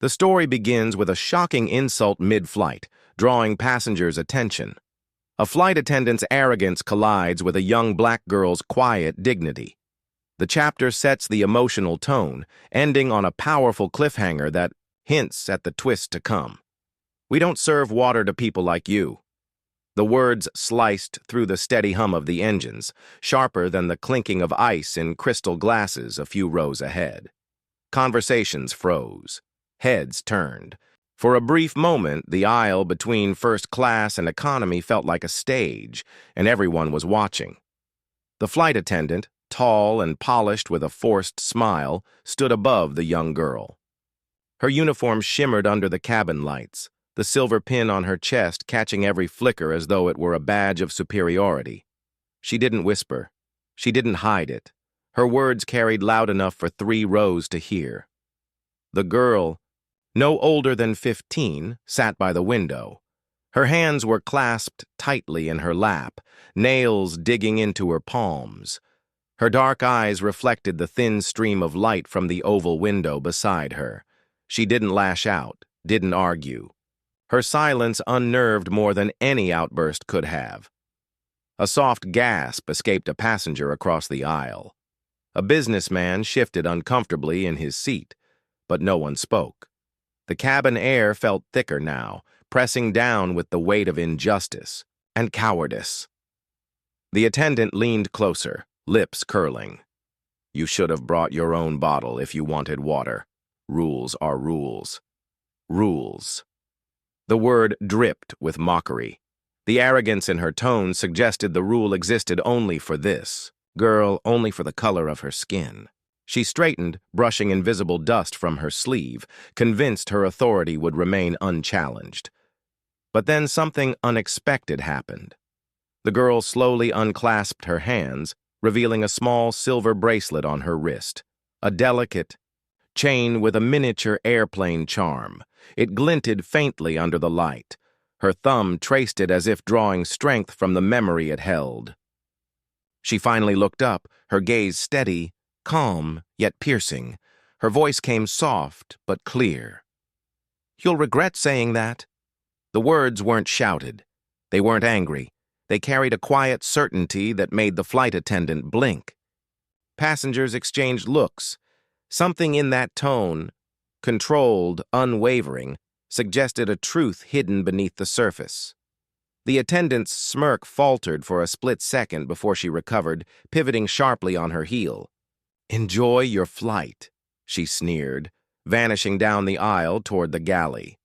The story begins with a shocking insult mid-flight, drawing passengers' attention. A flight attendant's arrogance collides with a young black girl's quiet dignity. The chapter sets the emotional tone, ending on a powerful cliffhanger that hints at the twist to come. "We don't serve water to people like you." The words sliced through the steady hum of the engines, sharper than the clinking of ice in crystal glasses a few rows ahead. Conversations froze. Heads turned. For a brief moment, the aisle between first class and economy felt like a stage, and everyone was watching. The flight attendant, tall and polished with a forced smile, stood above the young girl. Her uniform shimmered under the cabin lights, the silver pin on her chest catching every flicker as though it were a badge of superiority. She didn't whisper. She didn't hide it. Her words carried loud enough for 3 rows to hear. The girl, no older than 15, sat by the window. Her hands were clasped tightly in her lap, nails digging into her palms. Her dark eyes reflected the thin stream of light from the oval window beside her. She didn't lash out, didn't argue. Her silence unnerved more than any outburst could have. A soft gasp escaped a passenger across the aisle. A businessman shifted uncomfortably in his seat, but no one spoke. The cabin air felt thicker now, pressing down with the weight of injustice and cowardice. The attendant leaned closer, lips curling. "You should have brought your own bottle if you wanted water. Rules are rules. Rules." The word dripped with mockery. The arrogance in her tone suggested the rule existed only for this girl, only for the color of her skin. She straightened, brushing invisible dust from her sleeve, convinced her authority would remain unchallenged. But then something unexpected happened. The girl slowly unclasped her hands, revealing a small silver bracelet on her wrist, a delicate chain with a miniature airplane charm. It glinted faintly under the light. Her thumb traced it as if drawing strength from the memory it held. She finally looked up, her gaze steady, calm, yet piercing. Her voice came soft but clear. "You'll regret saying that." The words weren't shouted. They weren't angry. They carried a quiet certainty that made the flight attendant blink. Passengers exchanged looks. Something in that tone, controlled, unwavering, suggested a truth hidden beneath the surface. The attendant's smirk faltered for a split second before she recovered, pivoting sharply on her heel. "Enjoy your flight," she sneered, vanishing down the aisle toward the galley.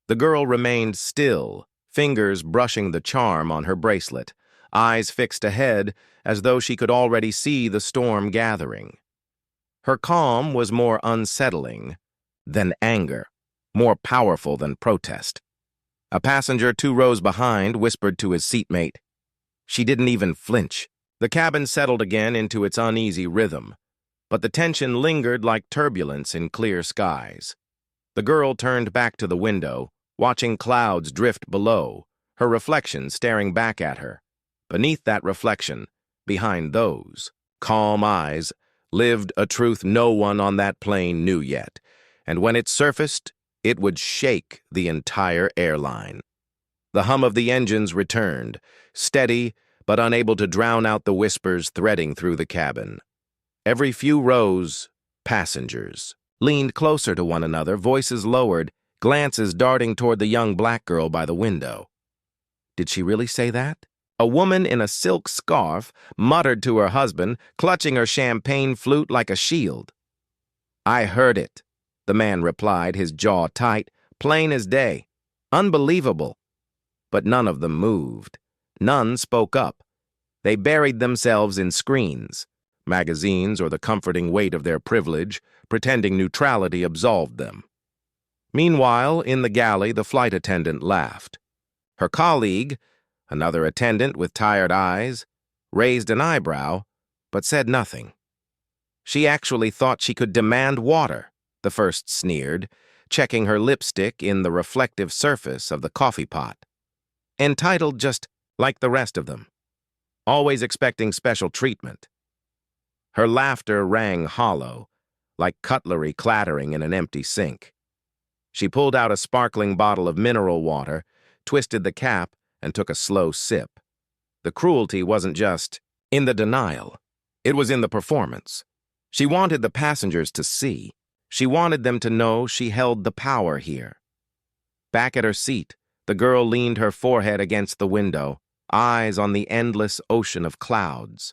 The girl remained still, fingers brushing the charm on her bracelet, eyes fixed ahead as though she could already see the storm gathering. Her calm was more unsettling than anger, more powerful than protest. A passenger 2 rows behind whispered to his seatmate. She didn't even flinch. The cabin settled again into its uneasy rhythm, but the tension lingered like turbulence in clear skies. The girl turned back to the window, watching clouds drift below, her reflection staring back at her. Beneath that reflection, behind those calm eyes, lived a truth no one on that plane knew yet, and when it surfaced, it would shake the entire airline. The hum of the engines returned, steady but unable to drown out the whispers threading through the cabin. Every few rows, passengers leaned closer to one another, voices lowered, glances darting toward the young black girl by the window. Did she really say that? A woman in a silk scarf muttered to her husband, clutching her champagne flute like a shield. "I heard it," the man replied, his jaw tight, plain as day. Unbelievable. But none of them moved. None spoke up. They buried themselves in screens, magazines, or the comforting weight of their privilege, pretending neutrality absolved them. Meanwhile, in the galley, the flight attendant laughed. Her colleague, another attendant with tired eyes, raised an eyebrow, but said nothing. "She actually thought she could demand water," the first sneered, checking her lipstick in the reflective surface of the coffee pot. "Entitled just like the rest of them. Always expecting special treatment." Her laughter rang hollow, like cutlery clattering in an empty sink. She pulled out a sparkling bottle of mineral water, twisted the cap, and took a slow sip. The cruelty wasn't just in the denial. It was in the performance. She wanted the passengers to see. She wanted them to know she held the power here. Back at her seat, the girl leaned her forehead against the window, eyes on the endless ocean of clouds.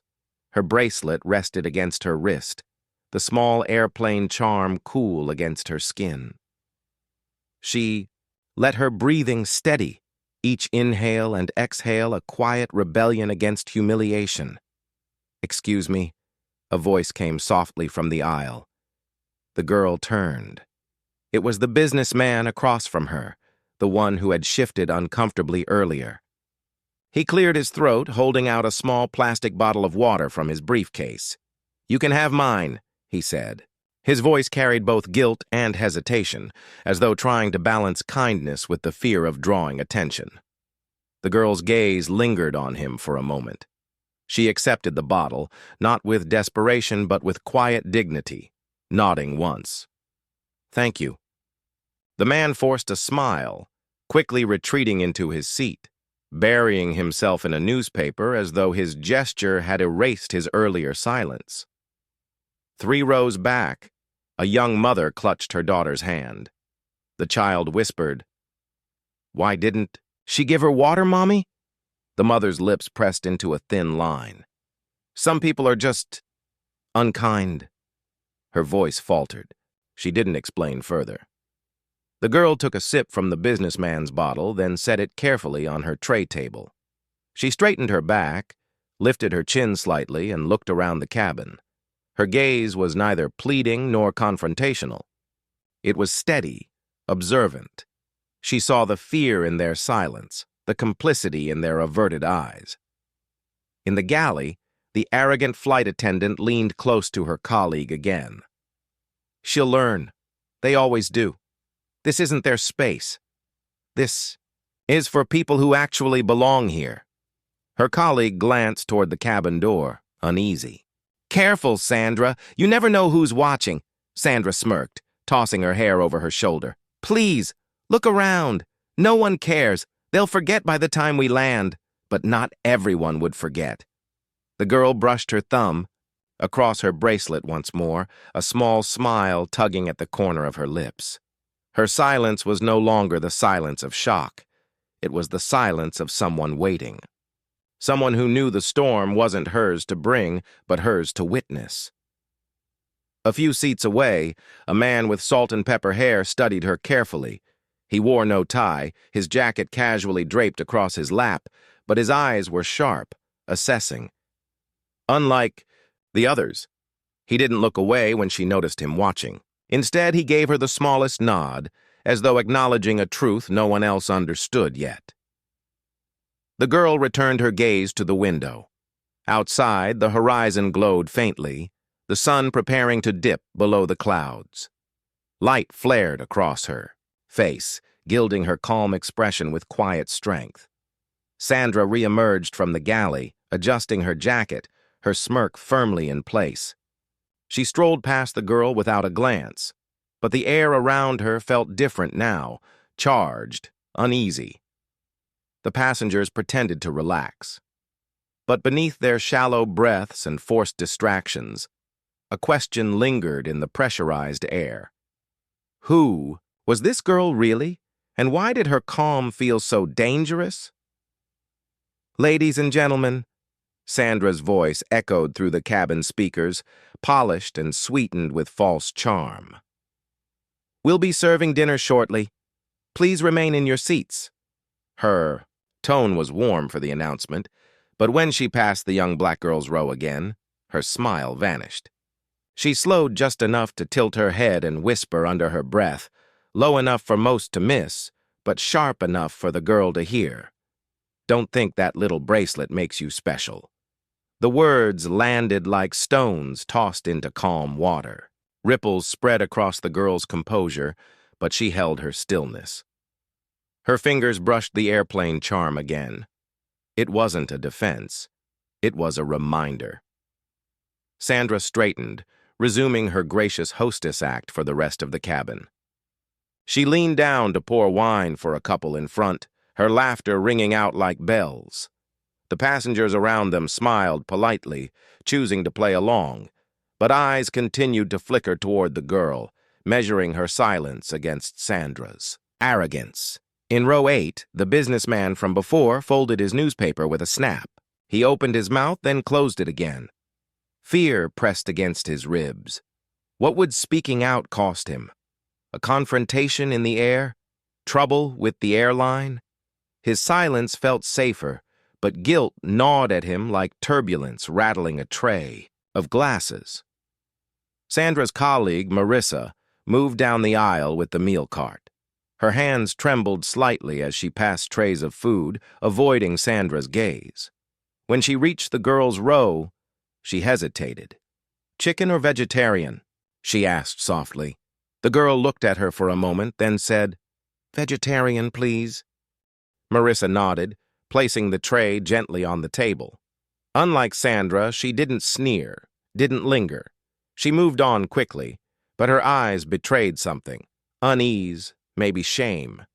Her bracelet rested against her wrist, the small airplane charm cool against her skin. She let her breathing steady, each inhale and exhale a quiet rebellion against humiliation. "Excuse me," a voice came softly from the aisle. The girl turned. It was the businessman across from her, the one who had shifted uncomfortably earlier. He cleared his throat, holding out a small plastic bottle of water from his briefcase. "You can have mine," he said. His voice carried both guilt and hesitation, as though trying to balance kindness with the fear of drawing attention. The girl's gaze lingered on him for a moment. She accepted the bottle, not with desperation but with quiet dignity, nodding once. "Thank you." The man forced a smile, quickly retreating into his seat, burying himself in a newspaper as though his gesture had erased his earlier silence. 3 rows back, a young mother clutched her daughter's hand. The child whispered, "Why didn't she give her water, Mommy?" The mother's lips pressed into a thin line. "Some people are just unkind." Her voice faltered. She didn't explain further. The girl took a sip from the businessman's bottle, then set it carefully on her tray table. She straightened her back, lifted her chin slightly, and looked around the cabin. Her gaze was neither pleading nor confrontational. It was steady, observant. She saw the fear in their silence, the complicity in their averted eyes. In the galley, the arrogant flight attendant leaned close to her colleague again. "She'll learn. They always do. This isn't their space. This is for people who actually belong here." Her colleague glanced toward the cabin door, uneasy. "Careful, Sandra. You never know who's watching," Sandra smirked, tossing her hair over her shoulder. "Please, look around. No one cares. They'll forget by the time we land." But not everyone would forget. The girl brushed her thumb across her bracelet once more, a small smile tugging at the corner of her lips. Her silence was no longer the silence of shock. It was the silence of someone waiting. Someone who knew the storm wasn't hers to bring, but hers to witness. A few seats away, a man with salt and pepper hair studied her carefully. He wore no tie, his jacket casually draped across his lap, but his eyes were sharp, assessing. Unlike the others, he didn't look away when she noticed him watching. Instead, he gave her the smallest nod, as though acknowledging a truth no one else understood yet. The girl returned her gaze to the window. Outside, the horizon glowed faintly, the sun preparing to dip below the clouds. Light flared across her face, gilding her calm expression with quiet strength. Sandra reemerged from the galley, adjusting her jacket, her smirk firmly in place. She strolled past the girl without a glance, but the air around her felt different now, charged, uneasy. The passengers pretended to relax. But beneath their shallow breaths and forced distractions, a question lingered in the pressurized air. Who was this girl really, and why did her calm feel so dangerous? "Ladies and gentlemen," Sandra's voice echoed through the cabin speakers, polished and sweetened with false charm. "We'll be serving dinner shortly. Please remain in your seats." Her tone was warm for the announcement, but when she passed the young black girl's row again, her smile vanished. She slowed just enough to tilt her head and whisper under her breath, low enough for most to miss, but sharp enough for the girl to hear. "Don't think that little bracelet makes you special." The words landed like stones tossed into calm water. Ripples spread across the girl's composure, but she held her stillness. Her fingers brushed the airplane charm again. It wasn't a defense. It was a reminder. Sandra straightened, resuming her gracious hostess act for the rest of the cabin. She leaned down to pour wine for a couple in front, her laughter ringing out like bells. The passengers around them smiled politely, choosing to play along, but eyes continued to flicker toward the girl, measuring her silence against Sandra's. Arrogance. In row 8, the businessman from before folded his newspaper with a snap. He opened his mouth, then closed it again. Fear pressed against his ribs. What would speaking out cost him? A confrontation in the air? Trouble with the airline? His silence felt safer, but guilt gnawed at him like turbulence rattling a tray of glasses. Sandra's colleague, Marissa, moved down the aisle with the meal cart. Her hands trembled slightly as she passed trays of food, avoiding Sandra's gaze. When she reached the girl's row, she hesitated. "Chicken or vegetarian?" she asked softly. The girl looked at her for a moment, then said, "Vegetarian, please." Marissa nodded, placing the tray gently on the table. Unlike Sandra, she didn't sneer, didn't linger. She moved on quickly, but her eyes betrayed something, unease, maybe shame.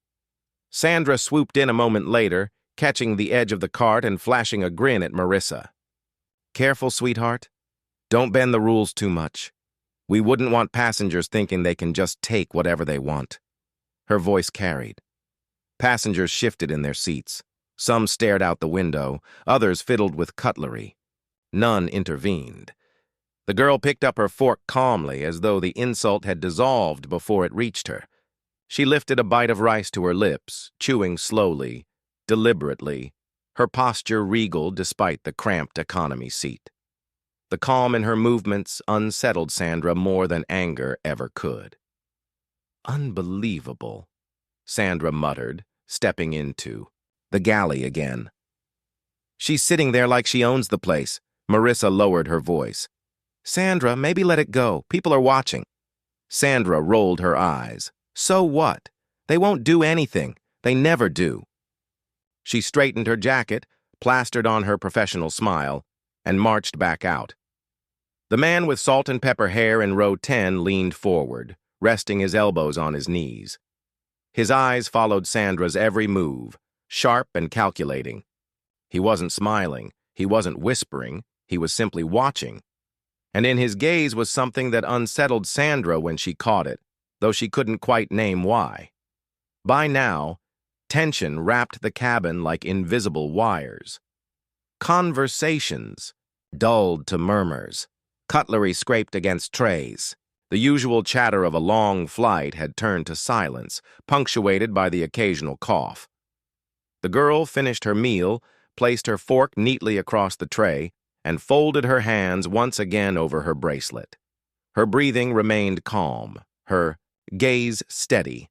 Sandra swooped in a moment later, catching the edge of the cart and flashing a grin at Marissa. "Careful, sweetheart. Don't bend the rules too much. We wouldn't want passengers thinking they can just take whatever they want." Her voice carried. Passengers shifted in their seats. Some stared out the window, others fiddled with cutlery. None intervened. The girl picked up her fork calmly, as though the insult had dissolved before it reached her. She lifted a bite of rice to her lips, chewing slowly, deliberately, her posture regal despite the cramped economy seat. The calm in her movements unsettled Sandra more than anger ever could. "Unbelievable," Sandra muttered, stepping into the galley again. "She's sitting there like she owns the place." Marissa lowered her voice. "Sandra, maybe let it go. People are watching." Sandra rolled her eyes. "So what? They won't do anything. They never do." She straightened her jacket, plastered on her professional smile, and marched back out. The man with salt and pepper hair in row 10 leaned forward, resting his elbows on his knees. His eyes followed Sandra's every move, sharp and calculating. He wasn't smiling, he wasn't whispering, he was simply watching. And in his gaze was something that unsettled Sandra when she caught it, though she couldn't quite name why. By now, tension wrapped the cabin like invisible wires. Conversations dulled to murmurs. Cutlery scraped against trays. The usual chatter of a long flight had turned to silence, punctuated by the occasional cough. The girl finished her meal, placed her fork neatly across the tray, and folded her hands once again over her bracelet. Her breathing remained calm, her gaze steady.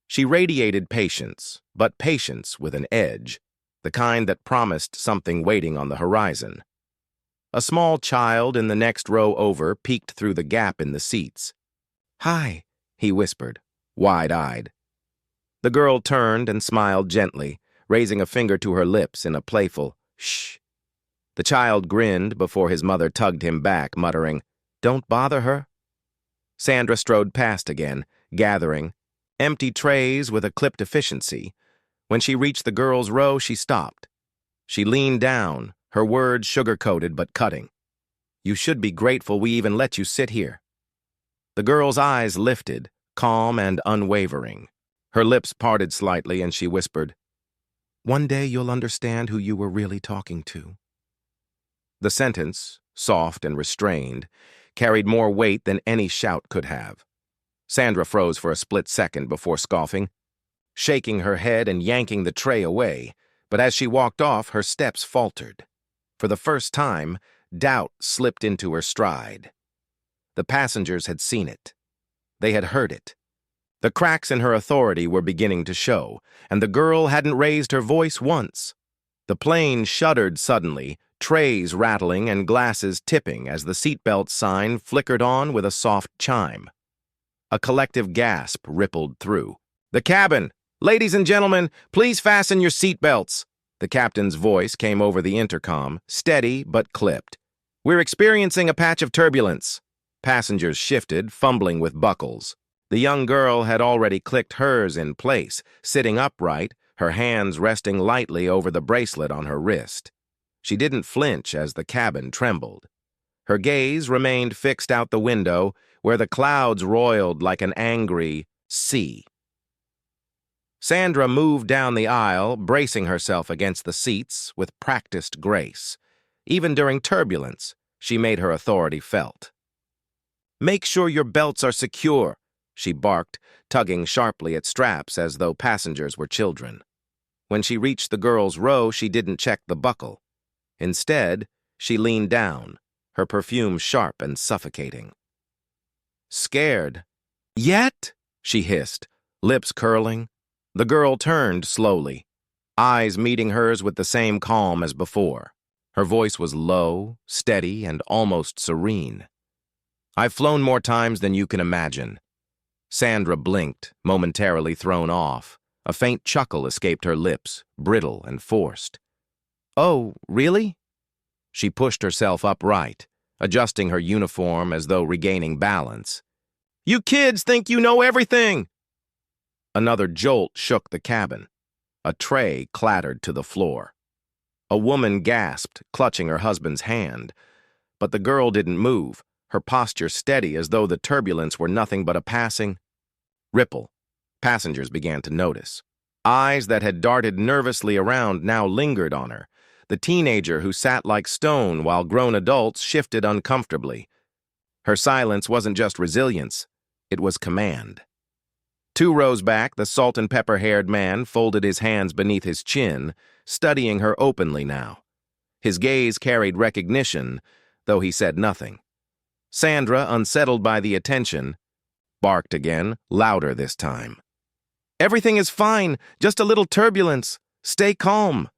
She radiated patience, but patience with an edge, the kind that promised something waiting on the horizon. A small child in the next row over peeked through the gap in the seats. "Hi," he whispered, wide-eyed. The girl turned and smiled gently, raising a finger to her lips in a playful shh. The child grinned before his mother tugged him back, muttering, "Don't bother her." Sandra strode past again, gathering empty trays with a clipped efficiency. When she reached the girl's row, she stopped. She leaned down, her words sugar-coated but cutting. "You should be grateful we even let you sit here." The girl's eyes lifted, calm and unwavering. Her lips parted slightly and she whispered, "One day you'll understand who you were really talking to." The sentence, soft and restrained, carried more weight than any shout could have. Sandra froze for a split second before scoffing, shaking her head and yanking the tray away, but as she walked off, her steps faltered. For the first time, doubt slipped into her stride. The passengers had seen it. They had heard it. The cracks in her authority were beginning to show, and the girl hadn't raised her voice once. The plane shuddered suddenly, trays rattling and glasses tipping as the seatbelt sign flickered on with a soft chime. A collective gasp rippled through. "The cabin! Ladies and gentlemen, please fasten your seatbelts!" The captain's voice came over the intercom, steady but clipped. "We're experiencing a patch of turbulence." Passengers shifted, fumbling with buckles. The young girl had already clicked hers in place, sitting upright, her hands resting lightly over the bracelet on her wrist. She didn't flinch as the cabin trembled. Her gaze remained fixed out the window, where the clouds roiled like an angry sea. Sandra moved down the aisle, bracing herself against the seats with practiced grace. Even during turbulence, she made her authority felt. "Make sure your belts are secure," she barked, tugging sharply at straps as though passengers were children. When she reached the girls' row, she didn't check the buckle. Instead, she leaned down, her perfume sharp and suffocating. "Scared yet?" she hissed, lips curling. The girl turned slowly, eyes meeting hers with the same calm as before. Her voice was low, steady, and almost serene. "I've flown more times than you can imagine." Sandra blinked, momentarily thrown off. A faint chuckle escaped her lips, brittle and forced. "Oh, really?" She pushed herself upright, adjusting her uniform as though regaining balance. "You kids think you know everything!" Another jolt shook the cabin. A tray clattered to the floor. A woman gasped, clutching her husband's hand. But the girl didn't move, her posture steady as though the turbulence were nothing but a passing ripple. Passengers began to notice. Eyes that had darted nervously around now lingered on her. The teenager who sat like stone while grown adults shifted uncomfortably. Her silence wasn't just resilience, it was command. 2 rows back, the salt and pepper-haired man folded his hands beneath his chin, studying her openly now. His gaze carried recognition, though he said nothing. Sandra, unsettled by the attention, barked again, louder this time. "Everything is fine, just a little turbulence. Stay calm."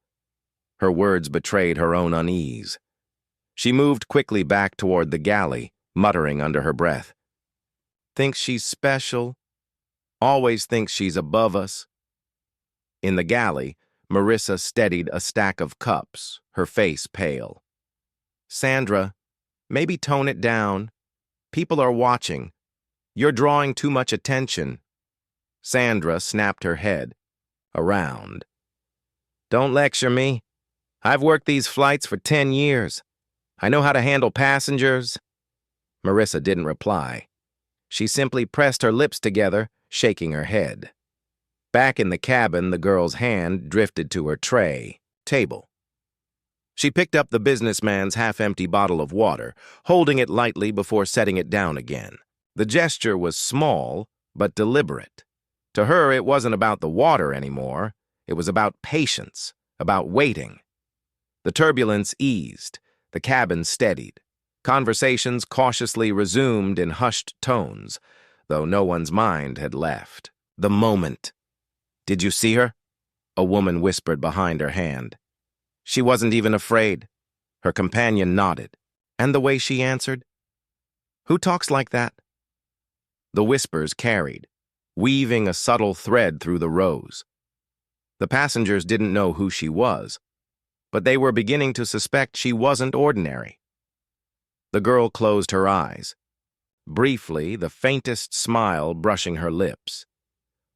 Her words betrayed her own unease. She moved quickly back toward the galley, muttering under her breath. "Thinks she's special. Always thinks she's above us." In the galley, Marissa steadied a stack of cups, her face pale. "Sandra, maybe tone it down. People are watching. You're drawing too much attention." Sandra snapped her head around. "Don't lecture me. I've worked these flights for 10 years. I know how to handle passengers." Marissa didn't reply. She simply pressed her lips together, shaking her head. Back in the cabin, the girl's hand drifted to her table. She picked up the businessman's half-empty bottle of water, holding it lightly before setting it down again. The gesture was small, but deliberate. To her, it wasn't about the water anymore. It was about patience, about waiting. The turbulence eased, the cabin steadied. Conversations cautiously resumed in hushed tones, though no one's mind had left. The moment. "Did you see her?" a woman whispered behind her hand. "She wasn't even afraid." Her companion nodded. "And the way she answered?" "Who talks like that?" The whispers carried, weaving a subtle thread through the rows. The passengers didn't know who she was, but they were beginning to suspect she wasn't ordinary. The girl closed her eyes. Briefly, the faintest smile brushing her lips.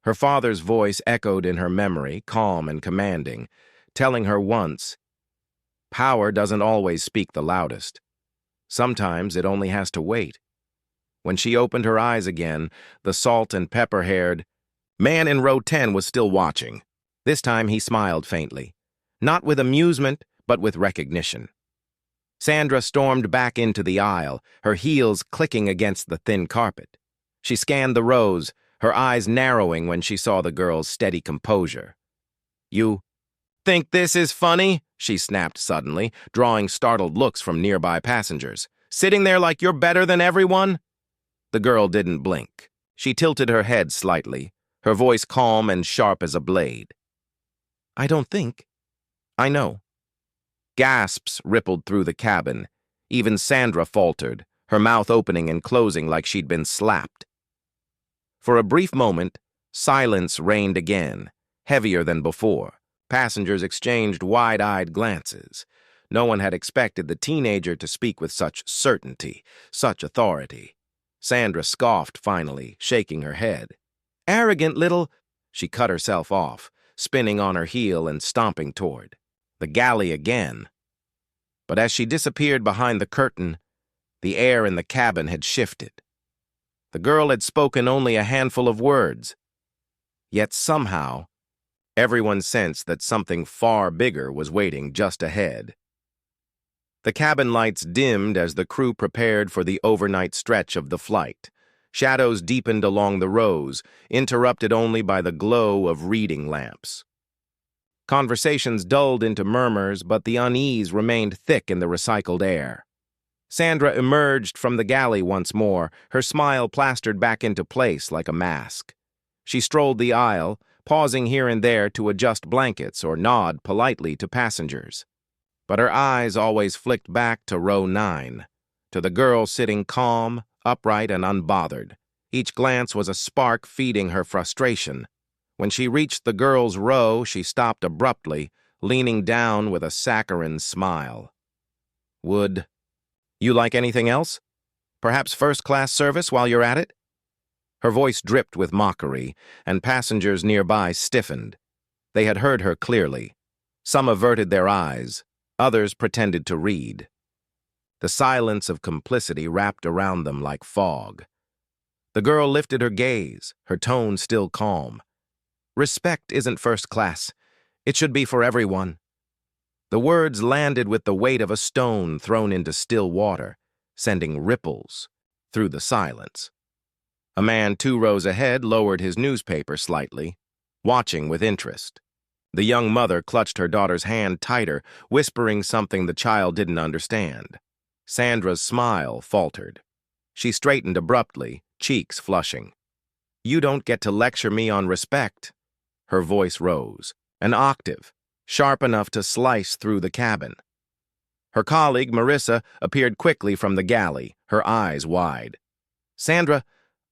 Her father's voice echoed in her memory, calm and commanding, telling her once, "Power doesn't always speak the loudest. Sometimes it only has to wait." When she opened her eyes again, the salt and pepper-haired man in row 10 was still watching. This time he smiled faintly, not with amusement, but with recognition. Sandra stormed back into the aisle, her heels clicking against the thin carpet. She scanned the rows, her eyes narrowing when she saw the girl's steady composure. "You think this is funny?" she snapped suddenly, drawing startled looks from nearby passengers. "Sitting there like you're better than everyone?" The girl didn't blink. She tilted her head slightly, her voice calm and sharp as a blade. "I don't think. I know." Gasps rippled through the cabin. Even Sandra faltered, her mouth opening and closing like she'd been slapped. For a brief moment, silence reigned again, heavier than before. Passengers exchanged wide-eyed glances. No one had expected the teenager to speak with such certainty, such authority. Sandra scoffed finally, shaking her head. Arrogant little... She cut herself off, spinning on her heel and stomping toward the galley again. But as she disappeared behind the curtain, the air in the cabin had shifted. The girl had spoken only a handful of words. Yet somehow, everyone sensed that something far bigger was waiting just ahead. The cabin lights dimmed as the crew prepared for the overnight stretch of the flight. Shadows deepened along the rows, interrupted only by the glow of reading lamps. Conversations dulled into murmurs, but the unease remained thick in the recycled air. Sandra emerged from the galley once more, her smile plastered back into place like a mask. She strolled the aisle, pausing here and there to adjust blankets or nod politely to passengers. But her eyes always flicked back to row 9, to the girl sitting calm, upright, and unbothered. Each glance was a spark feeding her frustration. When she reached the girl's row, she stopped abruptly, leaning down with a saccharine smile. Would you like anything else? Perhaps first-class service while you're at it? Her voice dripped with mockery, and passengers nearby stiffened. They had heard her clearly. Some averted their eyes, others pretended to read. The silence of complicity wrapped around them like fog. The girl lifted her gaze, her tone still calm. Respect isn't first class. It should be for everyone. The words landed with the weight of a stone thrown into still water, sending ripples through the silence. A man 2 rows ahead lowered his newspaper slightly, watching with interest. The young mother clutched her daughter's hand tighter, whispering something the child didn't understand. Sandra's smile faltered. She straightened abruptly, cheeks flushing. You don't get to lecture me on respect. Her voice rose, an octave, sharp enough to slice through the cabin. Her colleague, Marissa, appeared quickly from the galley, her eyes wide. Sandra,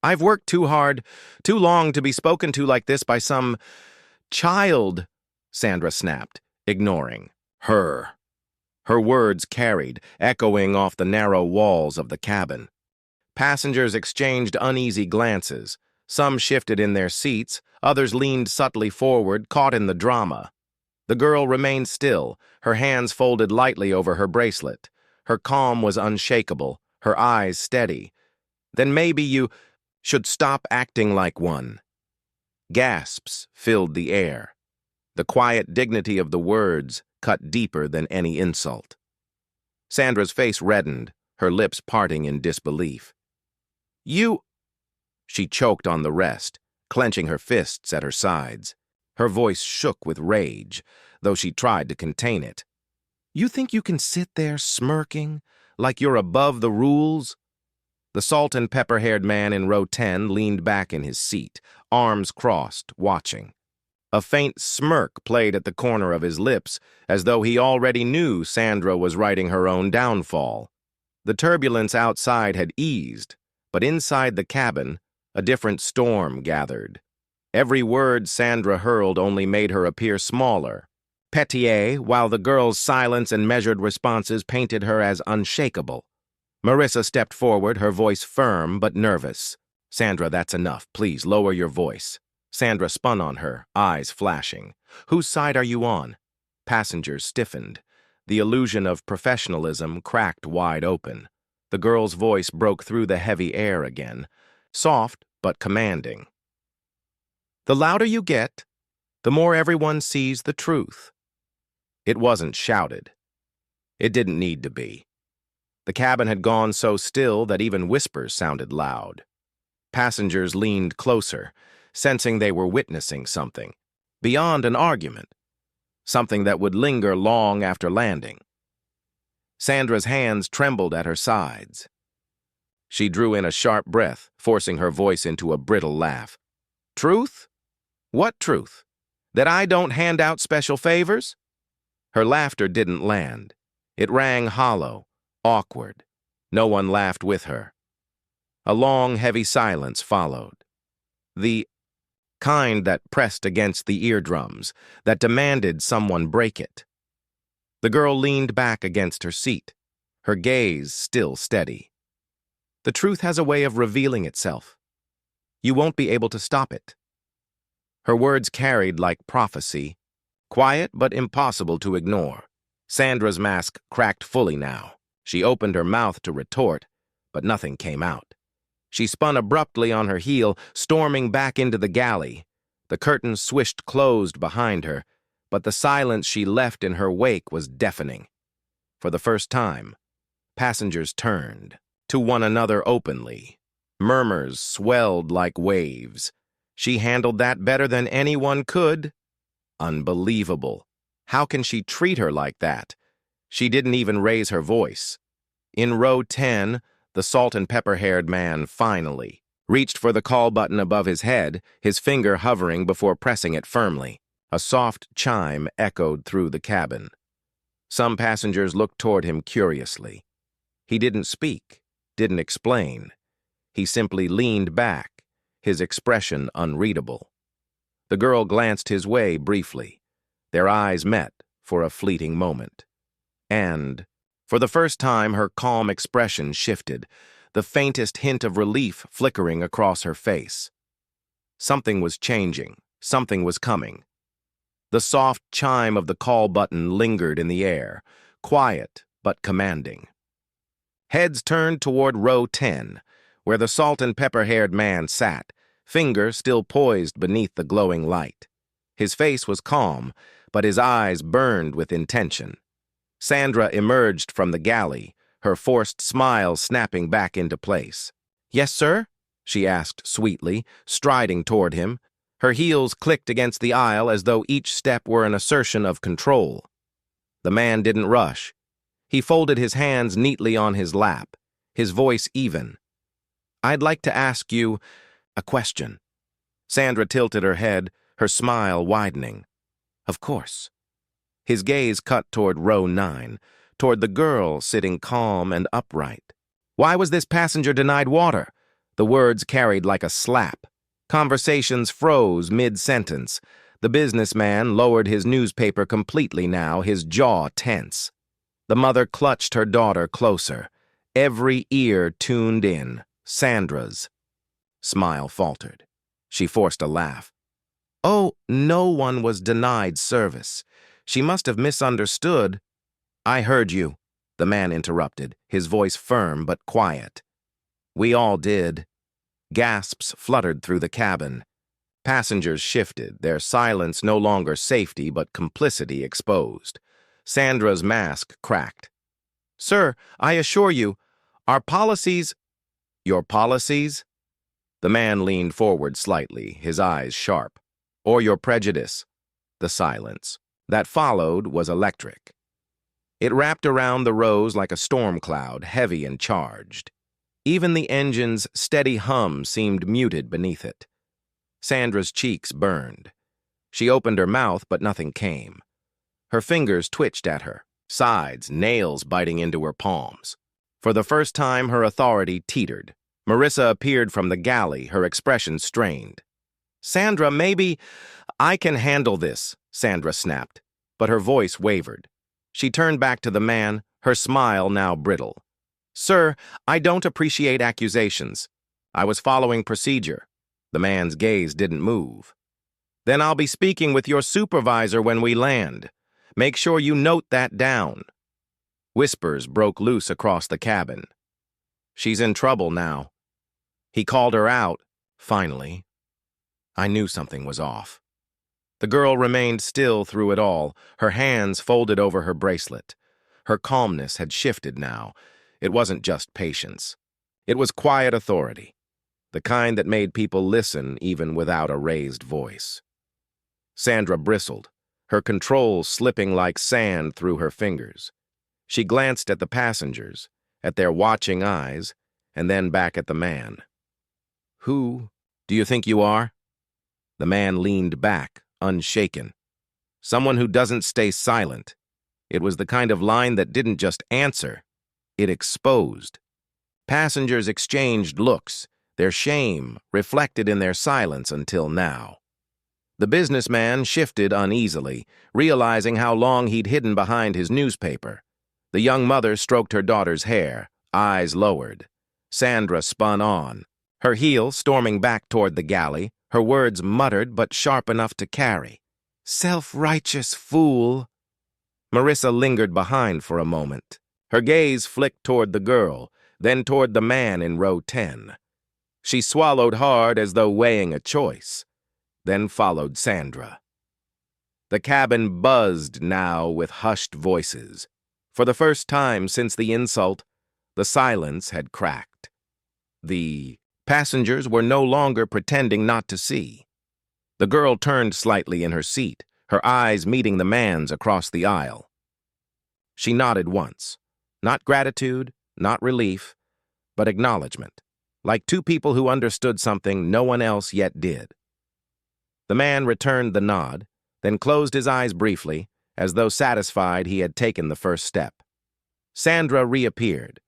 I've worked too hard, too long to be spoken to like this by some child, Sandra snapped, ignoring her. Her words carried, echoing off the narrow walls of the cabin. Passengers exchanged uneasy glances. Some shifted in their seats, others leaned subtly forward, caught in the drama. The girl remained still, her hands folded lightly over her bracelet. Her calm was unshakable, her eyes steady. Then maybe you should stop acting like one. Gasps filled the air. The quiet dignity of the words cut deeper than any insult. Sandra's face reddened, her lips parting in disbelief. You... She choked on the rest, clenching her fists at her sides. Her voice shook with rage, though she tried to contain it. You think you can sit there smirking, like you're above the rules? The salt and pepper-haired man in row 10 leaned back in his seat, arms crossed, watching. A faint smirk played at the corner of his lips, as though he already knew Sandra was writing her own downfall. The turbulence outside had eased, but inside the cabin, a different storm gathered. Every word Sandra hurled only made her appear smaller. Petier, while the girl's silence and measured responses painted her as unshakable. Marissa stepped forward, her voice firm but nervous. Sandra, that's enough. Please, lower your voice. Sandra spun on her, eyes flashing. Whose side are you on? Passengers stiffened. The illusion of professionalism cracked wide open. The girl's voice broke through the heavy air again, soft but commanding. The louder you get, the more everyone sees the truth. It wasn't shouted. It didn't need to be. The cabin had gone so still that even whispers sounded loud. Passengers leaned closer, sensing they were witnessing something, beyond an argument, something that would linger long after landing. Sandra's hands trembled at her sides. She drew in a sharp breath, forcing her voice into a brittle laugh. Truth? What truth? That I don't hand out special favors? Her laughter didn't land. It rang hollow, awkward. No one laughed with her. A long, heavy silence followed. The kind that pressed against the eardrums, that demanded someone break it. The girl leaned back against her seat, her gaze still steady. The truth has a way of revealing itself. You won't be able to stop it. Her words carried like prophecy, quiet but impossible to ignore. Sandra's mask cracked fully now. She opened her mouth to retort, but nothing came out. She spun abruptly on her heel, storming back into the galley. The curtains swished closed behind her, but the silence she left in her wake was deafening. For the first time, passengers turned to one another openly. Murmurs swelled like waves. She handled that better than anyone could. Unbelievable. How can she treat her like that? She didn't even raise her voice. In row 10, the salt-and-pepper-haired man finally reached for the call button above his head, his finger hovering before pressing it firmly. A soft chime echoed through the cabin. Some passengers looked toward him curiously. He didn't speak, didn't explain. He simply leaned back, his expression unreadable. The girl glanced his way briefly. Their eyes met for a fleeting moment. And, for the first time, her calm expression shifted, the faintest hint of relief flickering across her face. Something was changing. Something was coming. The soft chime of the call button lingered in the air, quiet but commanding. Heads turned toward row 10, where the salt-and-pepper-haired man sat, finger still poised beneath the glowing light. His face was calm, but his eyes burned with intention. Sandra emerged from the galley, her forced smile snapping back into place. "Yes, sir?" she asked sweetly, striding toward him. Her heels clicked against the aisle as though each step were an assertion of control. The man didn't rush. He folded his hands neatly on his lap, his voice even. "I'd like to ask you a question." Sandra tilted her head, her smile widening. "Of course." His gaze cut toward row 9, toward the girl sitting calm and upright. "Why was this passenger denied water?" The words carried like a slap. Conversations froze mid-sentence. The businessman lowered his newspaper completely now, his jaw tense. The mother clutched her daughter closer, every ear tuned in, Sandra's. Smile faltered. She forced a laugh. "Oh, no one was denied service. She must have misunderstood." "I heard you," the man interrupted, his voice firm but quiet. "We all did." Gasps fluttered through the cabin. Passengers shifted, their silence no longer safety but complicity exposed. Sandra's mask cracked. "Sir, I assure you, our policies—" "Your policies?" The man leaned forward slightly, his eyes sharp. "Or your prejudice?" The silence that followed was electric. It wrapped around the rows like a storm cloud, heavy and charged. Even the engine's steady hum seemed muted beneath it. Sandra's cheeks burned. She opened her mouth, but nothing came. Her fingers twitched at her sides, nails biting into her palms. For the first time, her authority teetered. Marissa appeared from the galley, her expression strained. "Sandra, maybe I can handle this," Sandra snapped, but her voice wavered. She turned back to the man, her smile now brittle. "Sir, I don't appreciate accusations. I was following procedure." The man's gaze didn't move. "Then I'll be speaking with your supervisor when we land. Make sure you note that down." Whispers broke loose across the cabin. "She's in trouble now." He called her out, finally. I knew something was off. The girl remained still through it all, her hands folded over her bracelet. Her calmness had shifted now. It wasn't just patience. It was quiet authority, the kind that made people listen even without a raised voice. Sandra bristled, her control slipping like sand through her fingers. She glanced at the passengers, at their watching eyes, and then back at the man. "Who do you think you are?" The man leaned back, unshaken. "Someone who doesn't stay silent." It was the kind of line that didn't just answer, it exposed. Passengers exchanged looks, their shame reflected in their silence until now. The businessman shifted uneasily, realizing how long he'd hidden behind his newspaper. The young mother stroked her daughter's hair, eyes lowered. Sandra spun on, her heel storming back toward the galley, her words muttered but sharp enough to carry. Self-righteous fool. Marissa lingered behind for a moment. Her gaze flicked toward the girl, then toward the man in row 10. She swallowed hard as though weighing a choice, then followed Sandra. The cabin buzzed now with hushed voices. For the first time since the insult, the silence had cracked. The passengers were no longer pretending not to see. The girl turned slightly in her seat, her eyes meeting the man's across the aisle. She nodded once. Not gratitude, not relief, but acknowledgement, like two people who understood something no one else yet did. The man returned the nod, then closed his eyes briefly, as though satisfied he had taken the first step. Sandra reappeared.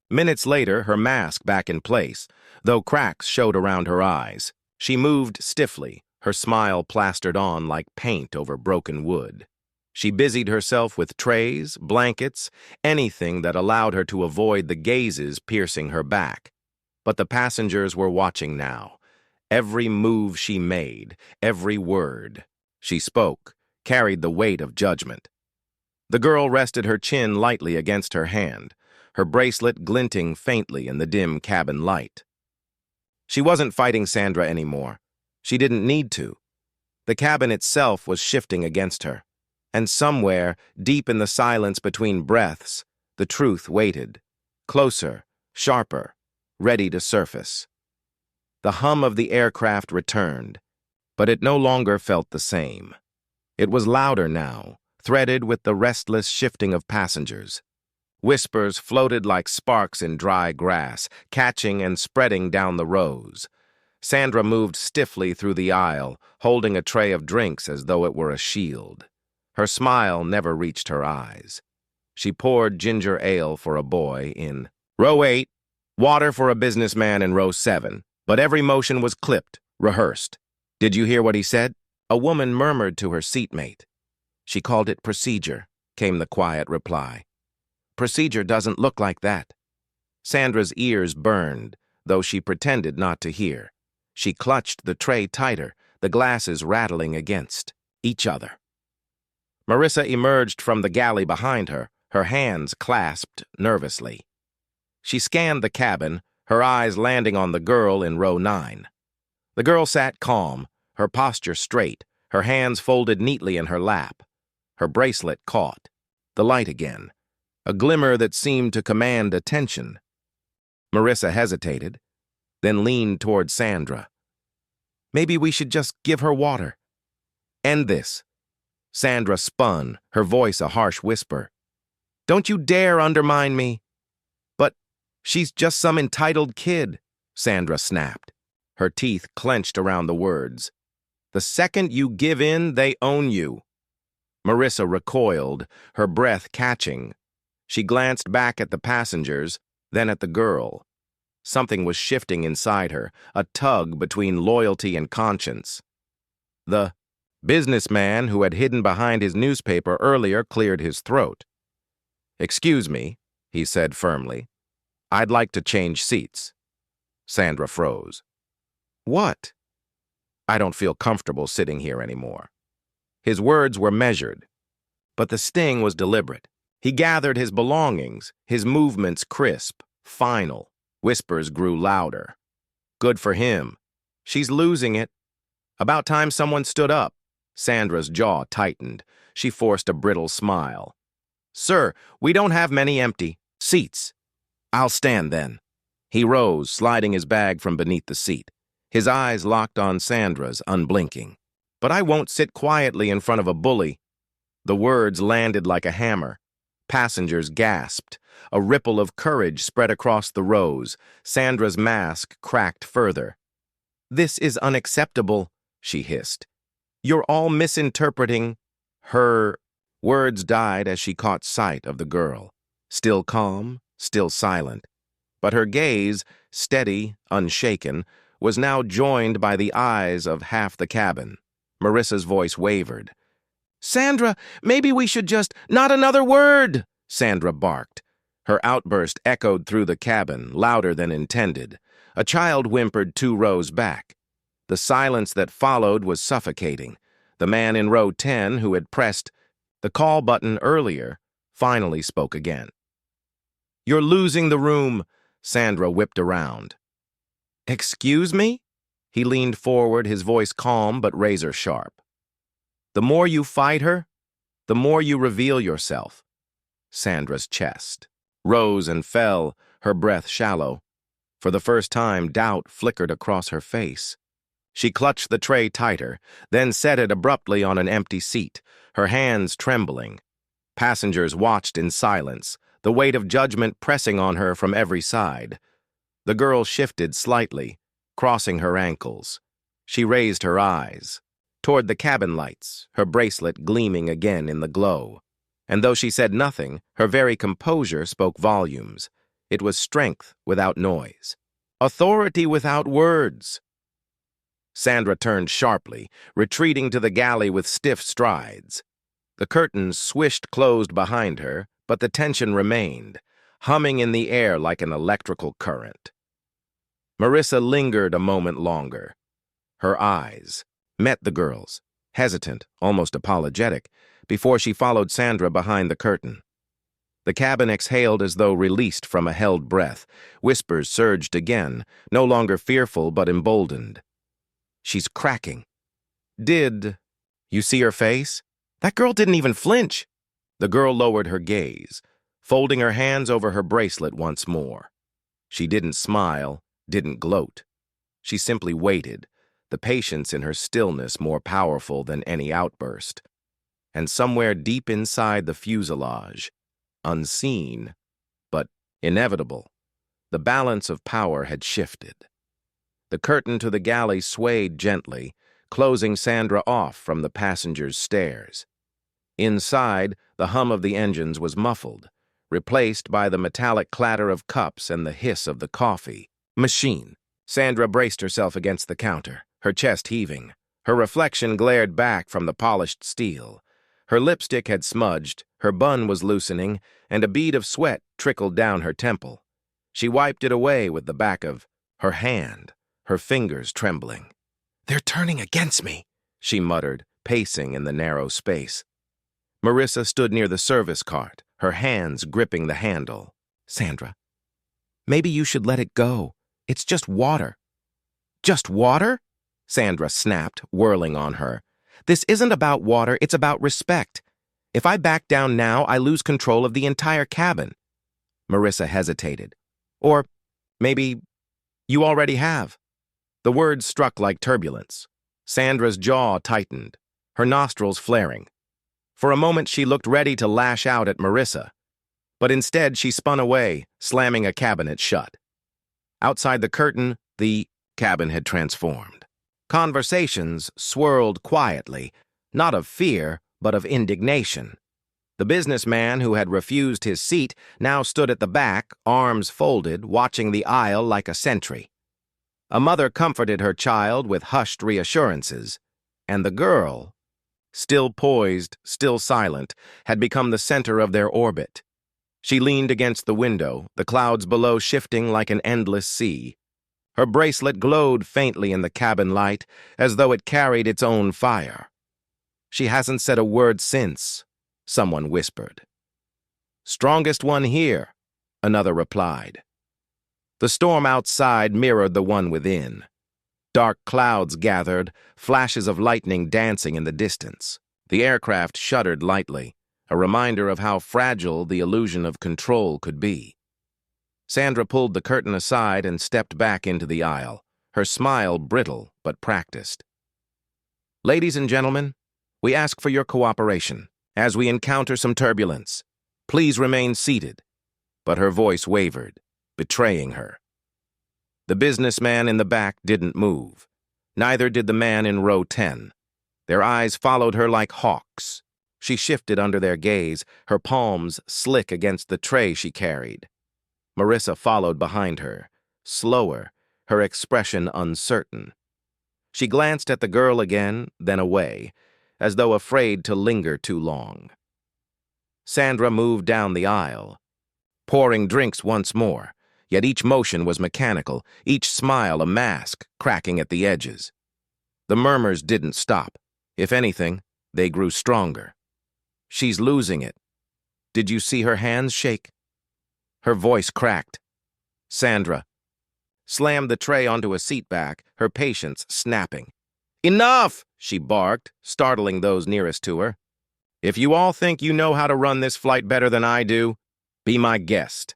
Minutes later, her mask back in place, though cracks showed around her eyes. She moved stiffly, her smile plastered on like paint over broken wood. She busied herself with trays, blankets, anything that allowed her to avoid the gazes piercing her back. But the passengers were watching now. Every move she made, every word she spoke, carried the weight of judgment. The girl rested her chin lightly against her hand, her bracelet glinting faintly in the dim cabin light. She wasn't fighting Sandra anymore. She didn't need to. The cabin itself was shifting against her. And somewhere, deep in the silence between breaths, the truth waited, closer, sharper, ready to surface. The hum of the aircraft returned, but it no longer felt the same. It was louder now, threaded with the restless shifting of passengers. Whispers floated like sparks in dry grass, catching and spreading down the rows. Sandra moved stiffly through the aisle, holding a tray of drinks as though it were a shield. Her smile never reached her eyes. She poured ginger ale for a boy in row 8, water for a businessman in row 7, but every motion was clipped, rehearsed. Did you hear what he said? A woman murmured to her seatmate. She called it procedure, came the quiet reply. Procedure doesn't look like that. Sandra's ears burned, though she pretended not to hear. She clutched the tray tighter, the glasses rattling against each other. Marissa emerged from the galley behind her, her hands clasped nervously. She scanned the cabin, her eyes landing on the girl in row 9. The girl sat calm, her posture straight, her hands folded neatly in her lap. Her bracelet caught. The light again, a glimmer that seemed to command attention. Marissa hesitated, then leaned toward Sandra. Maybe we should just give her water. End this. Sandra spun, her voice a harsh whisper. Don't you dare undermine me. But she's just some entitled kid, Sandra snapped, her teeth clenched around the words. The second you give in, they own you. Marissa recoiled, her breath catching. She glanced back at the passengers, then at the girl. Something was shifting inside her, a tug between loyalty and conscience. The businessman who had hidden behind his newspaper earlier cleared his throat. Excuse me, he said firmly. I'd like to change seats. Sandra froze. What? I don't feel comfortable sitting here anymore. His words were measured, but the sting was deliberate. He gathered his belongings, his movements crisp, final. Whispers grew louder. Good for him. She's losing it. About time someone stood up. Sandra's jaw tightened. She forced a brittle smile. Sir, we don't have many empty seats. I'll stand then. He rose, sliding his bag from beneath the seat. His eyes locked on Sandra's, unblinking. But I won't sit quietly in front of a bully. The words landed like a hammer. Passengers gasped. A ripple of courage spread across the rows. Sandra's mask cracked further. This is unacceptable, she hissed. You're all misinterpreting. Her words died as she caught sight of the girl. Still calm, still silent. But her gaze, steady, unshaken, was now joined by the eyes of half the cabin. Marissa's voice wavered. Sandra, maybe we should just— Not another word, Sandra barked. Her outburst echoed through the cabin, louder than intended. A child whimpered 2 rows back. The silence that followed was suffocating. The man in row 10, who had pressed the call button earlier, finally spoke again. "You're losing the room," Sandra whipped around. "Excuse me?" He leaned forward, his voice calm but razor-sharp. "The more you fight her, the more you reveal yourself." Sandra's chest rose and fell, her breath shallow. For the first time, doubt flickered across her face. She clutched the tray tighter, then set it abruptly on an empty seat, her hands trembling. Passengers watched in silence, the weight of judgment pressing on her from every side. The girl shifted slightly, crossing her ankles. She raised her eyes toward the cabin lights, her bracelet gleaming again in the glow. And though she said nothing, her very composure spoke volumes. It was strength without noise, authority without words. Sandra turned sharply, retreating to the galley with stiff strides. The curtains swished closed behind her, but the tension remained, humming in the air like an electrical current. Marissa lingered a moment longer. Her eyes met the girl's, hesitant, almost apologetic, before she followed Sandra behind the curtain. The cabin exhaled as though released from a held breath. Whispers surged again, no longer fearful but emboldened. "She's cracking." "Did you see her face? That girl didn't even flinch." The girl lowered her gaze, folding her hands over her bracelet once more. She didn't smile, didn't gloat. She simply waited, the patience in her stillness more powerful than any outburst. And somewhere deep inside the fuselage, unseen, but inevitable, the balance of power had shifted. The curtain to the galley swayed gently, closing Sandra off from the passengers' stares. Inside, the hum of the engines was muffled, replaced by the metallic clatter of cups and the hiss of the coffee machine. Sandra braced herself against the counter, her chest heaving. Her reflection glared back from the polished steel. Her lipstick had smudged, her bun was loosening, and a bead of sweat trickled down her temple. She wiped it away with the back of her hand, her fingers trembling. "They're turning against me," she muttered, pacing in the narrow space. Marissa stood near the service cart, her hands gripping the handle. "Sandra, maybe you should let it go. It's just water." "Just water?" Sandra snapped, whirling on her. "This isn't about water, it's about respect. If I back down now, I lose control of the entire cabin." Marissa hesitated. "Or maybe you already have." The words struck like turbulence. Sandra's jaw tightened, her nostrils flaring. For a moment, she looked ready to lash out at Marissa, but instead she spun away, slamming a cabinet shut. Outside the curtain, the cabin had transformed. Conversations swirled quietly, not of fear, but of indignation. The businessman who had refused his seat now stood at the back, arms folded, watching the aisle like a sentry. A mother comforted her child with hushed reassurances, and the girl, still poised, still silent, had become the center of their orbit. She leaned against the window, the clouds below shifting like an endless sea. Her bracelet glowed faintly in the cabin light, as though it carried its own fire. "She hasn't said a word since," someone whispered. "Strongest one here," another replied. The storm outside mirrored the one within. Dark clouds gathered, flashes of lightning dancing in the distance. The aircraft shuddered lightly, a reminder of how fragile the illusion of control could be. Sandra pulled the curtain aside and stepped back into the aisle, her smile brittle but practiced. "Ladies and gentlemen, we ask for your cooperation as we encounter some turbulence. Please remain seated." But her voice wavered, betraying her. The businessman in the back didn't move. Neither did the man in row 10. Their eyes followed her like hawks. She shifted under their gaze, her palms slick against the tray she carried. Marissa followed behind her, slower, her expression uncertain. She glanced at the girl again, then away, as though afraid to linger too long. Sandra moved down the aisle. pouring drinks once more, yet each motion was mechanical, each smile a mask cracking at the edges. The murmurs didn't stop. If anything, they grew stronger. She's losing it. Did you see her hands shake? Her voice cracked. Sandra slammed the tray onto a seat back, her patience snapping. Enough! She barked, startling those nearest to her. If you all think you know how to run this flight better than I do, be my guest.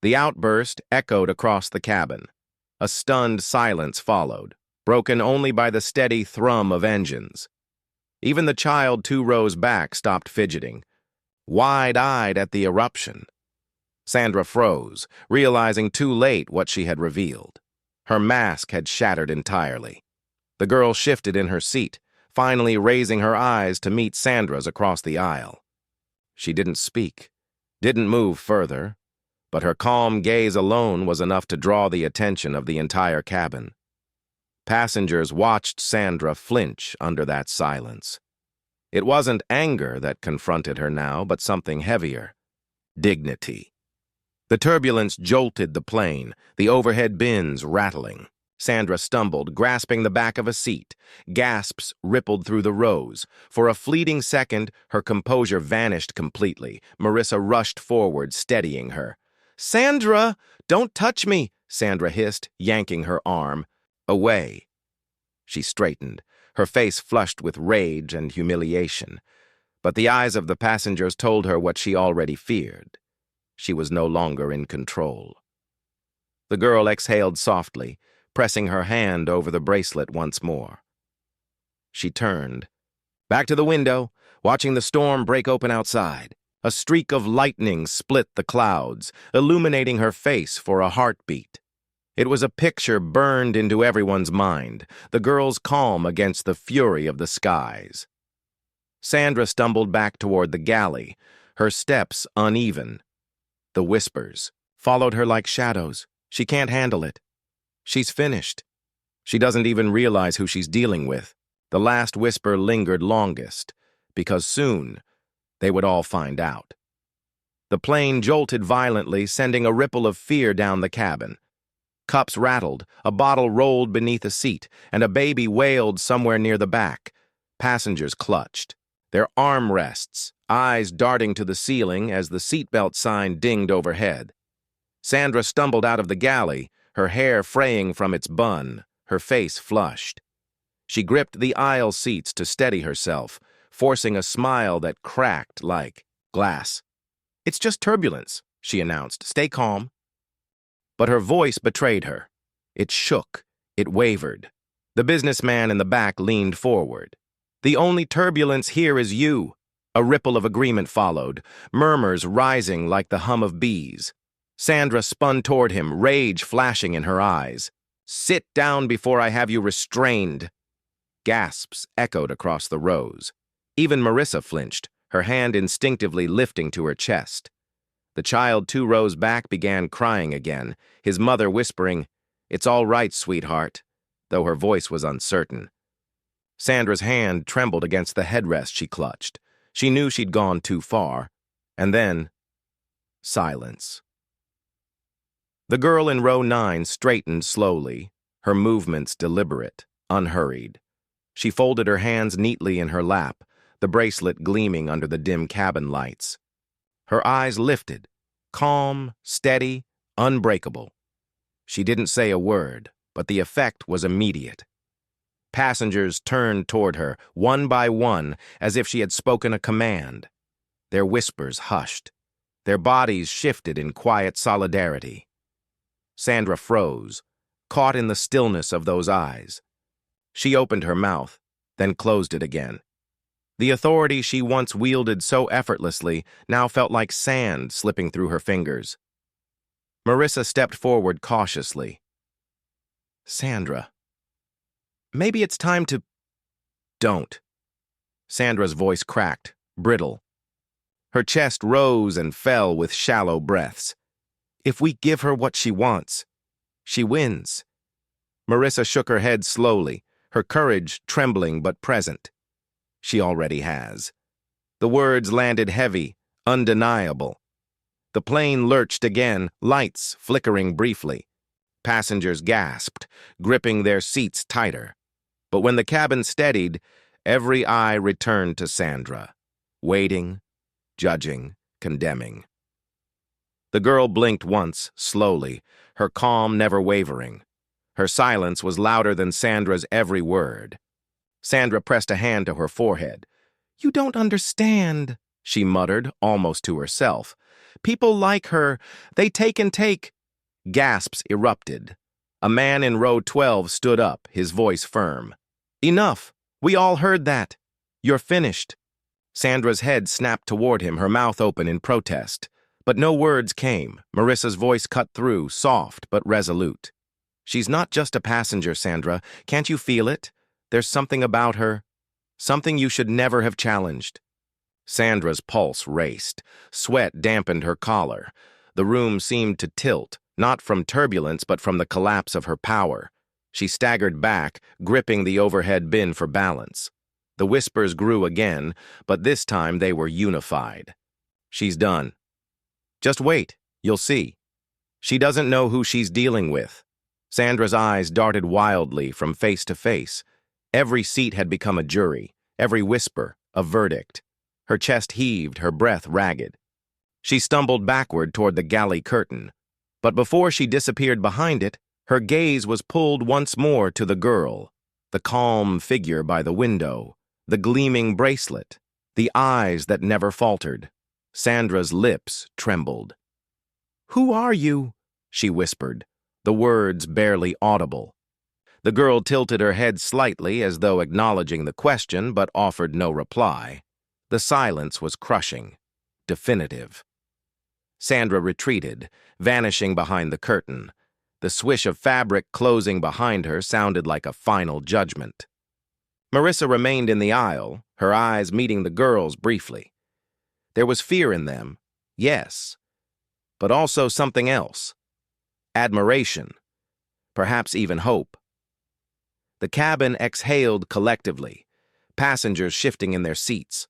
The outburst echoed across the cabin. A stunned silence followed, broken only by the steady thrum of engines. Even the child 2 rows back stopped fidgeting, wide-eyed at the eruption. Sandra froze, realizing too late what she had revealed. Her mask had shattered entirely. The girl shifted in her seat, finally raising her eyes to meet Sandra's across the aisle. She didn't speak, didn't move further, but her calm gaze alone was enough to draw the attention of the entire cabin. Passengers watched Sandra flinch under that silence. It wasn't anger that confronted her now, but something heavier: dignity. The turbulence jolted the plane, the overhead bins rattling. Sandra stumbled, grasping the back of a seat. Gasps rippled through the rows. For a fleeting second, her composure vanished completely. Marissa rushed forward, steadying her. "Sandra, don't touch me," Sandra hissed, yanking her arm away. She straightened, her face flushed with rage and humiliation. But the eyes of the passengers told her what she already feared. She was no longer in control. The girl exhaled softly, pressing her hand over the bracelet once more. She turned, back to the window, watching the storm break open outside. A streak of lightning split the clouds, illuminating her face for a heartbeat. It was a picture burned into everyone's mind, the girl's calm against the fury of the skies. Sandra stumbled back toward the galley, her steps uneven. The whispers followed her like shadows. She can't handle it. She's finished. She doesn't even realize who she's dealing with. The last whisper lingered longest, because soon they would all find out. The plane jolted violently, sending a ripple of fear down the cabin. Cups rattled, a bottle rolled beneath a seat, and a baby wailed somewhere near the back. Passengers clutched, their armrests, eyes darting to the ceiling as the seatbelt sign dinged overhead. Sandra stumbled out of the galley, her hair fraying from its bun, her face flushed. She gripped the aisle seats to steady herself, forcing a smile that cracked like glass. "It's just turbulence," she announced. "Stay calm." But her voice betrayed her. It shook, it wavered. The businessman in the back leaned forward. "The only turbulence here is you." A ripple of agreement followed, murmurs rising like the hum of bees. Sandra spun toward him, rage flashing in her eyes. "Sit down before I have you restrained." Gasps echoed across the rows. Even Marissa flinched, her hand instinctively lifting to her chest. The child 2 rows back began crying again, his mother whispering, "It's all right, sweetheart," though her voice was uncertain. Sandra's hand trembled against the headrest she clutched. She knew she'd gone too far. And then, silence. The girl in row 9 straightened slowly, her movements deliberate, unhurried. She folded her hands neatly in her lap, the bracelet gleaming under the dim cabin lights. Her eyes lifted, calm, steady, unbreakable. She didn't say a word, but the effect was immediate. Passengers turned toward her, one by one, as if she had spoken a command. Their whispers hushed. Their bodies shifted in quiet solidarity. Sandra froze, caught in the stillness of those eyes. She opened her mouth, then closed it again. The authority she once wielded so effortlessly now felt like sand slipping through her fingers. Marissa stepped forward cautiously. "Sandra, maybe it's time to—" "Don't." Sandra's voice cracked, brittle. Her chest rose and fell with shallow breaths. "If we give her what she wants, she wins." Marissa shook her head slowly, her courage trembling but present. "She already has." The words landed heavy, undeniable. The plane lurched again, lights flickering briefly. Passengers gasped, gripping their seats tighter. But when the cabin steadied, every eye returned to Sandra, waiting, judging, condemning. The girl blinked once, slowly, her calm never wavering. Her silence was louder than Sandra's every word. Sandra pressed a hand to her forehead. "You don't understand," she muttered, almost to herself. "People like her, they take and take." Gasps erupted. A man in row 12 stood up, his voice firm. "Enough! We all heard that. You're finished." Sandra's head snapped toward him, her mouth open in protest. But no words came. Marissa's voice cut through, soft but resolute. "She's not just a passenger, Sandra. Can't you feel it? There's something about her. Something you should never have challenged." Sandra's pulse raced. Sweat dampened her collar. The room seemed to tilt, not from turbulence but from the collapse of her power. She staggered back, gripping the overhead bin for balance. The whispers grew again, but this time they were unified. "She's done. Just wait, you'll see. She doesn't know who she's dealing with." Sandra's eyes darted wildly from face to face. Every seat had become a jury, every whisper a verdict. Her chest heaved, her breath ragged. She stumbled backward toward the galley curtain, but before she disappeared behind it, her gaze was pulled once more to the girl, the calm figure by the window, the gleaming bracelet, the eyes that never faltered. Sandra's lips trembled. "Who are you?" she whispered, the words barely audible. The girl tilted her head slightly as though acknowledging the question, but offered no reply. The silence was crushing, definitive. Sandra retreated, vanishing behind the curtain. The swish of fabric closing behind her sounded like a final judgment. Marissa remained in the aisle, her eyes meeting the girl's briefly. There was fear in them, yes, but also something else. Admiration, perhaps even hope. The cabin exhaled collectively, passengers shifting in their seats.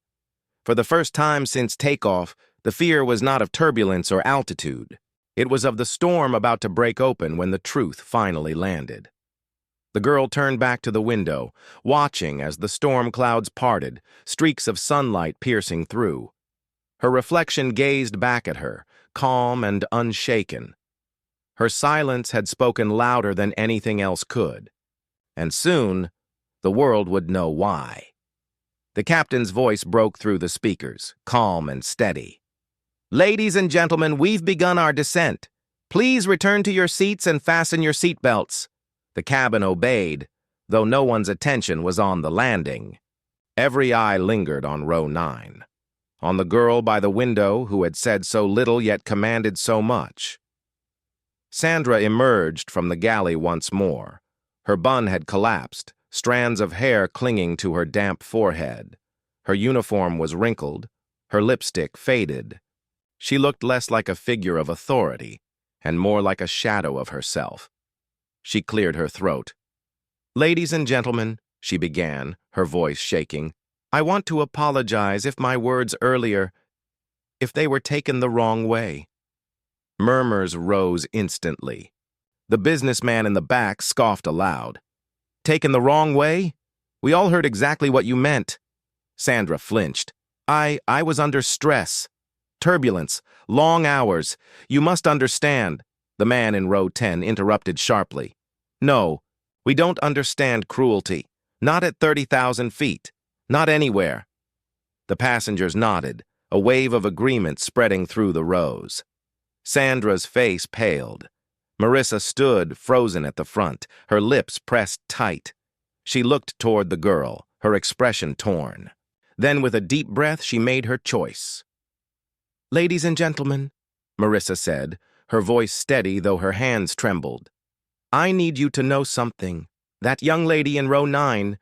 For the first time since takeoff, the fear was not of turbulence or altitude. It was of the storm about to break open when the truth finally landed. The girl turned back to the window, watching as the storm clouds parted, streaks of sunlight piercing through. Her reflection gazed back at her, calm and unshaken. Her silence had spoken louder than anything else could. And soon, the world would know why. The captain's voice broke through the speakers, calm and steady. "Ladies and gentlemen, we've begun our descent. Please return to your seats and fasten your seatbelts." The cabin obeyed, though no one's attention was on the landing. Every eye lingered on row 9. On the girl by the window who had said so little yet commanded so much. Sandra emerged from the galley once more. Her bun had collapsed, strands of hair clinging to her damp forehead. Her uniform was wrinkled, her lipstick faded. She looked less like a figure of authority and more like a shadow of herself. She cleared her throat. "Ladies and gentlemen," she began, her voice shaking, "I want to apologize if my words earlier, if they were taken the wrong way." Murmurs rose instantly. The businessman in the back scoffed aloud. "Taken the wrong way? We all heard exactly what you meant." Sandra flinched. I was under stress. Turbulence, long hours. You must understand." The man in row 10 interrupted sharply. "No, we don't understand cruelty. Not at 30,000 feet. Not anywhere." The passengers nodded, a wave of agreement spreading through the rows. Sandra's face paled. Marissa stood, frozen at the front, her lips pressed tight. She looked toward the girl, her expression torn. Then, with a deep breath, she made her choice. "Ladies and gentlemen," Marissa said, her voice steady though her hands trembled. "I need you to know something. That young lady in row 9,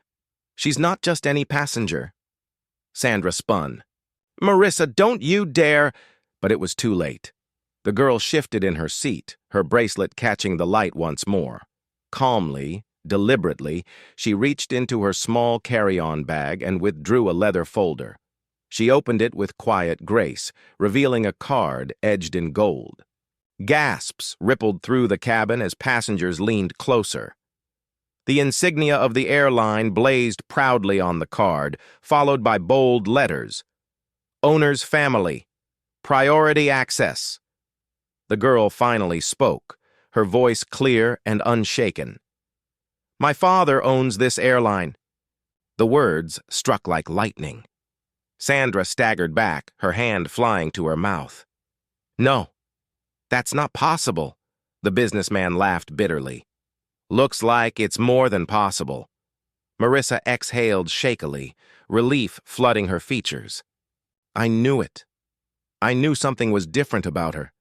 she's not just any passenger." Sandra spun. "Marissa, don't you dare!" But it was too late. The girl shifted in her seat, her bracelet catching the light once more. Calmly, deliberately, she reached into her small carry-on bag and withdrew a leather folder. She opened it with quiet grace, revealing a card edged in gold. Gasps rippled through the cabin as passengers leaned closer. The insignia of the airline blazed proudly on the card, followed by bold letters. Owner's family. Priority access. The girl finally spoke, her voice clear and unshaken. My father owns this airline. The words struck like lightning. Sandra staggered back, her hand flying to her mouth. No, that's not possible, the businessman laughed bitterly. Looks like it's more than possible. Marissa exhaled shakily, relief flooding her features. I knew it. I knew something was different about her.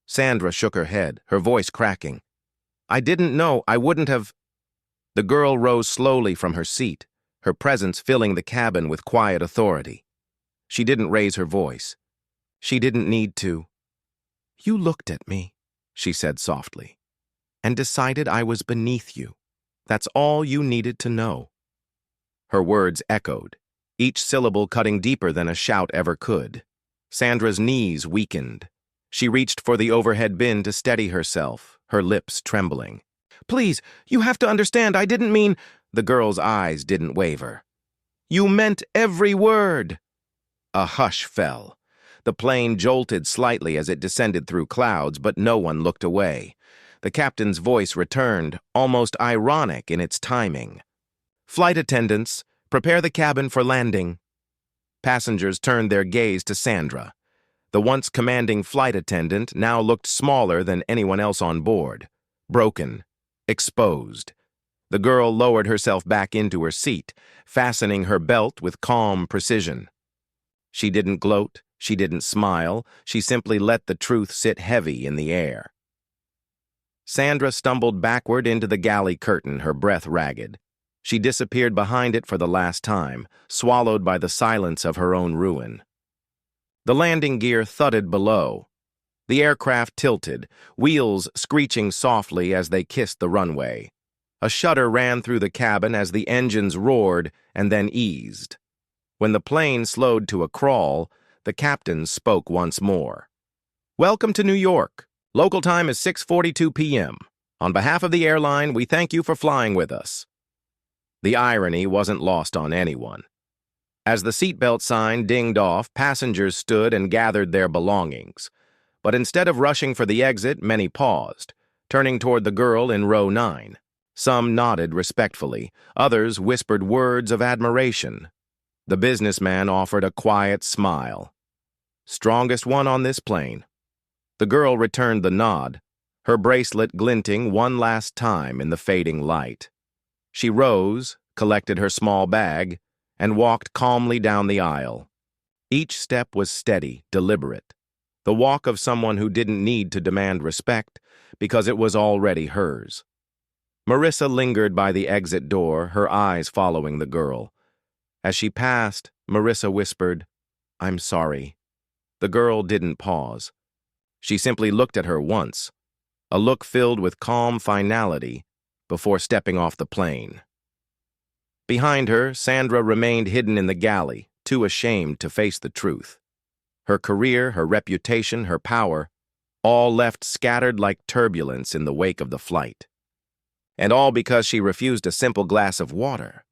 Sandra shook her head, her voice cracking. I didn't know. I wouldn't have. The girl rose slowly from her seat, her presence filling the cabin with quiet authority. She didn't raise her voice. She didn't need to. You looked at me, she said softly, and decided I was beneath you. That's all you needed to know. Her words echoed, each syllable cutting deeper than a shout ever could. Sandra's knees weakened. She reached for the overhead bin to steady herself, her lips trembling. Please, you have to understand, I didn't mean— The girl's eyes didn't waver. You meant every word. A hush fell. The plane jolted slightly as it descended through clouds, but no one looked away. The captain's voice returned, almost ironic in its timing. Flight attendants, prepare the cabin for landing. Passengers turned their gaze to Sandra. The once commanding flight attendant now looked smaller than anyone else on board. Broken. Exposed. The girl lowered herself back into her seat, fastening her belt with calm precision. She didn't gloat, she didn't smile, she simply let the truth sit heavy in the air. Sandra stumbled backward into the galley curtain, her breath ragged. She disappeared behind it for the last time, swallowed by the silence of her own ruin. The landing gear thudded below. The aircraft tilted, wheels screeching softly as they kissed the runway. A shudder ran through the cabin as the engines roared and then eased. When the plane slowed to a crawl, the captain spoke once more. Welcome to New York. Local time is 6:42 p.m. On behalf of the airline, we thank you for flying with us. The irony wasn't lost on anyone. As the seatbelt sign dinged off, passengers stood and gathered their belongings. But instead of rushing for the exit, many paused, turning toward the girl in row 9. Some nodded respectfully, others whispered words of admiration. The businessman offered a quiet smile. Strongest one on this plane. The girl returned the nod, her bracelet glinting one last time in the fading light. She rose, collected her small bag, and walked calmly down the aisle. Each step was steady, deliberate, the walk of someone who didn't need to demand respect because it was already hers. Marissa lingered by the exit door, her eyes following the girl. As she passed, Marissa whispered, I'm sorry. The girl didn't pause. She simply looked at her once, a look filled with calm finality, before stepping off the plane. Behind her, Sandra remained hidden in the galley, too ashamed to face the truth. Her career, her reputation, her power, all left scattered like turbulence in the wake of the flight. And all because she refused a simple glass of water.